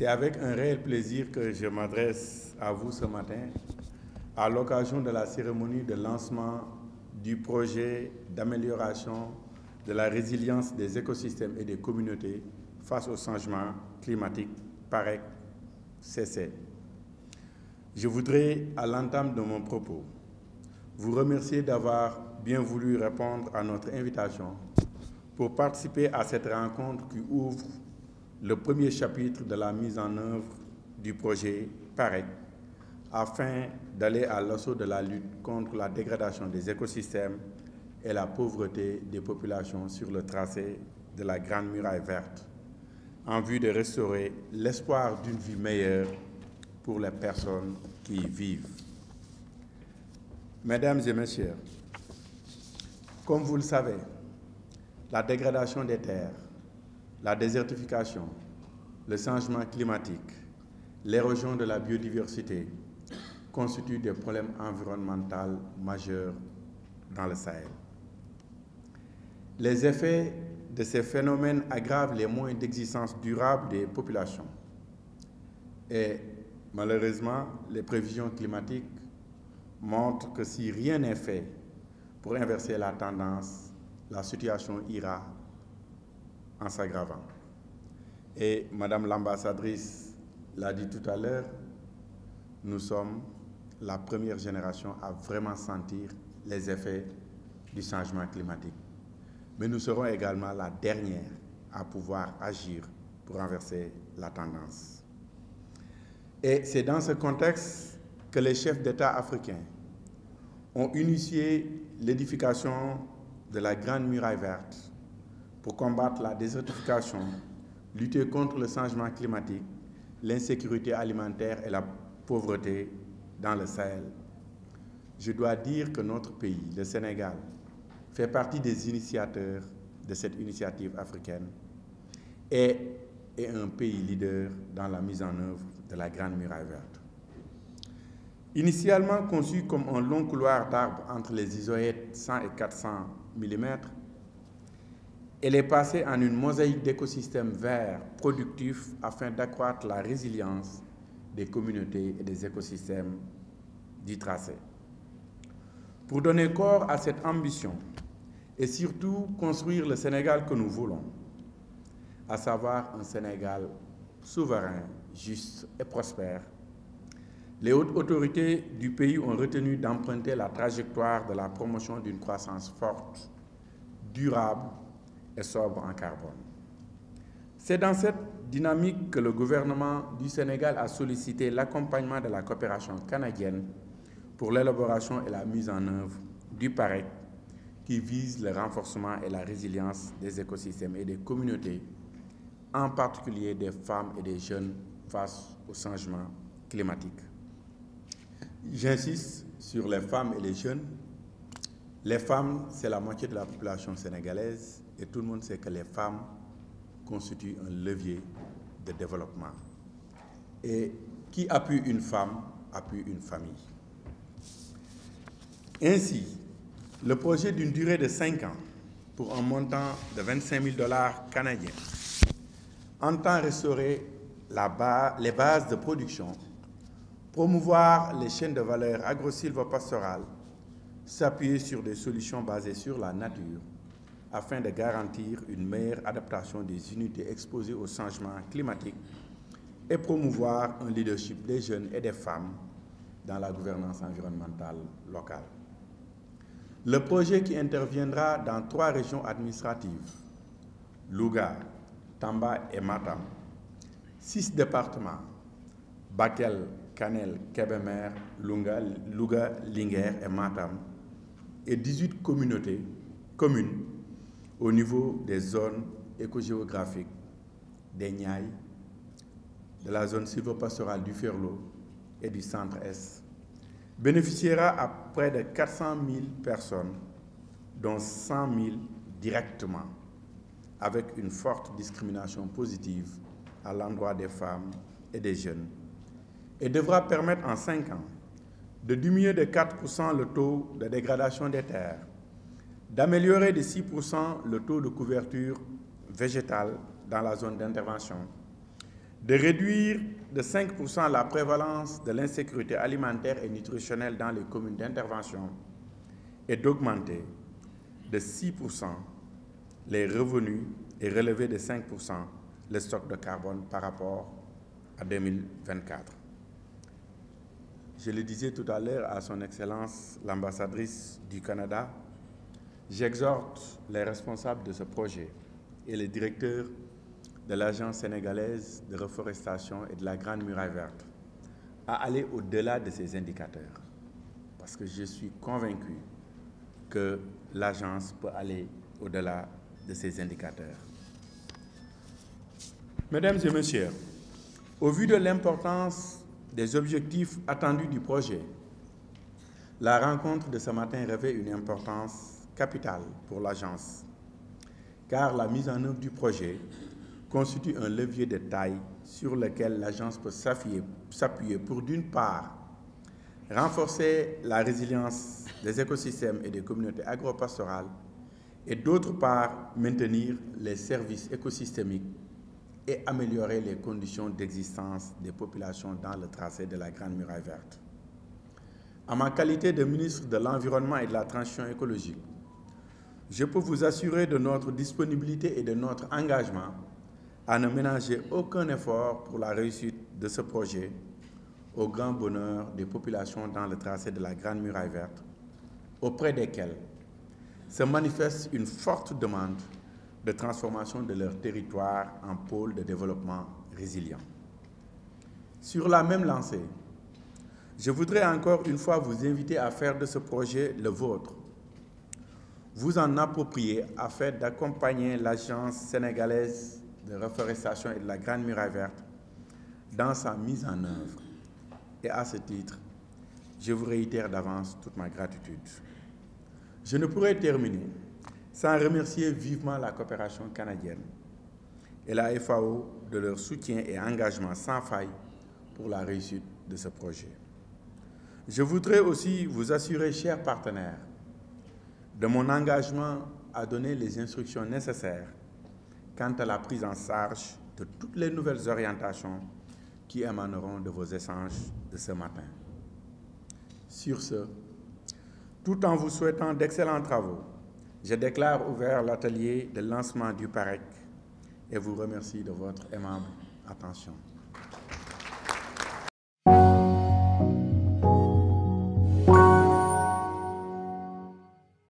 C'est avec un réel plaisir que je m'adresse à vous ce matin à l'occasion de la cérémonie de lancement du projet d'amélioration de la résilience des écosystèmes et des communautés face au changement climatique, PAREC-CC. Je voudrais, à l'entame de mon propos, vous remercier d'avoir bien voulu répondre à notre invitation pour participer à cette rencontre qui ouvre le premier chapitre de la mise en œuvre du projet PAREC afin d'aller à l'assaut de la lutte contre la dégradation des écosystèmes et la pauvreté des populations sur le tracé de la Grande Muraille Verte, en vue de restaurer l'espoir d'une vie meilleure pour les personnes qui y vivent. Mesdames et messieurs, comme vous le savez, la dégradation des terres, la désertification, le changement climatique, l'érosion de la biodiversité constituent des problèmes environnementaux majeurs dans le Sahel. Les effets de ces phénomènes aggravent les moyens d'existence durable des populations. Et malheureusement, les prévisions climatiques montrent que si rien n'est fait pour inverser la tendance, la situation ira en s'aggravant. Et Madame l'ambassadrice l'a dit tout à l'heure, nous sommes la première génération à vraiment sentir les effets du changement climatique. Mais nous serons également la dernière à pouvoir agir pour renverser la tendance. Et c'est dans ce contexte que les chefs d'État africains ont initié l'édification de la Grande Muraille Verte pour combattre la désertification, lutter contre le changement climatique, l'insécurité alimentaire et la pauvreté dans le Sahel. Je dois dire que notre pays, le Sénégal, fait partie des initiateurs de cette initiative africaine et est un pays leader dans la mise en œuvre de la Grande Muraille Verte. Initialement conçu comme un long couloir d'arbres entre les isoètes 100 et 400 mm, elle est passée en une mosaïque d'écosystèmes verts productifs afin d'accroître la résilience des communautés et des écosystèmes du tracé. Pour donner corps à cette ambition et surtout construire le Sénégal que nous voulons, à savoir un Sénégal souverain, juste et prospère, les hautes autorités du pays ont retenu d'emprunter la trajectoire de la promotion d'une croissance forte, durable et sobre en carbone. C'est dans cette dynamique que le gouvernement du Sénégal a sollicité l'accompagnement de la coopération canadienne pour l'élaboration et la mise en œuvre du PAREC qui vise le renforcement et la résilience des écosystèmes et des communautés, en particulier des femmes et des jeunes face au changement climatique. J'insiste sur les femmes et les jeunes. Les femmes, c'est la moitié de la population sénégalaise et tout le monde sait que les femmes constituent un levier de développement. Et qui appuie une femme, appuie une famille. Ainsi, le projet d'une durée de 5 ans pour un montant de 25 000 $ canadiens entend restaurer les bases de production, promouvoir les chaînes de valeur agro-sylvo-pastorales, s'appuyer sur des solutions basées sur la nature afin de garantir une meilleure adaptation des unités exposées au changement climatique et promouvoir un leadership des jeunes et des femmes dans la gouvernance environnementale locale. Le projet qui interviendra dans 3 régions administratives, Louga, Tamba et Matam, 6 départements, Bakel, Kanel, Kébémer, Louga, Linguère et Matam, et 18 communes au niveau des zones écogéographiques des Niayes, de la zone sylvopastorale du Ferlo et du centre-est, bénéficiera à près de 400 000 personnes, dont 100 000 directement, avec une forte discrimination positive à l'endroit des femmes et des jeunes, et devra permettre en 5 ans de diminuer de 4% le taux de dégradation des terres, d'améliorer de 6% le taux de couverture végétale dans la zone d'intervention, de réduire de 5% la prévalence de l'insécurité alimentaire et nutritionnelle dans les communes d'intervention et d'augmenter de 6% les revenus et relever de 5% le stock de carbone par rapport à 2024. Je le disais tout à l'heure à son Excellence l'ambassadrice du Canada, j'exhorte les responsables de ce projet et les directeurs de l'Agence sénégalaise de reforestation et de la Grande Muraille Verte à aller au-delà de ces indicateurs, parce que je suis convaincu que l'agence peut aller au-delà de ces indicateurs. Mesdames et messieurs, au vu de l'importance des objectifs attendus du projet, la rencontre de ce matin revêt une importance capitale pour l'agence, car la mise en œuvre du projet constitue un levier de taille sur lequel l'agence peut s'appuyer pour, d'une part, renforcer la résilience des écosystèmes et des communautés agropastorales et d'autre part, maintenir les services écosystémiques et améliorer les conditions d'existence des populations dans le tracé de la Grande Muraille Verte. En ma qualité de ministre de l'Environnement et de la Transition écologique, je peux vous assurer de notre disponibilité et de notre engagement à ne ménager aucun effort pour la réussite de ce projet au grand bonheur des populations dans le tracé de la Grande Muraille Verte, auprès desquelles se manifeste une forte demande de transformation de leur territoire en pôle de développement résilient. Sur la même lancée, je voudrais encore une fois vous inviter à faire de ce projet le vôtre, vous en approprier afin d'accompagner l'Agence sénégalaise de reforestation et de la Grande Muraille Verte dans sa mise en œuvre. Et à ce titre, je vous réitère d'avance toute ma gratitude. Je ne pourrais terminer sans remercier vivement la coopération canadienne et la FAO de leur soutien et engagement sans faille pour la réussite de ce projet. Je voudrais aussi vous assurer, chers partenaires, de mon engagement à donner les instructions nécessaires quant à la prise en charge de toutes les nouvelles orientations qui émaneront de vos échanges de ce matin. Sur ce, tout en vous souhaitant d'excellents travaux, je déclare ouvert l'atelier de lancement du PAREC et vous remercie de votre aimable attention.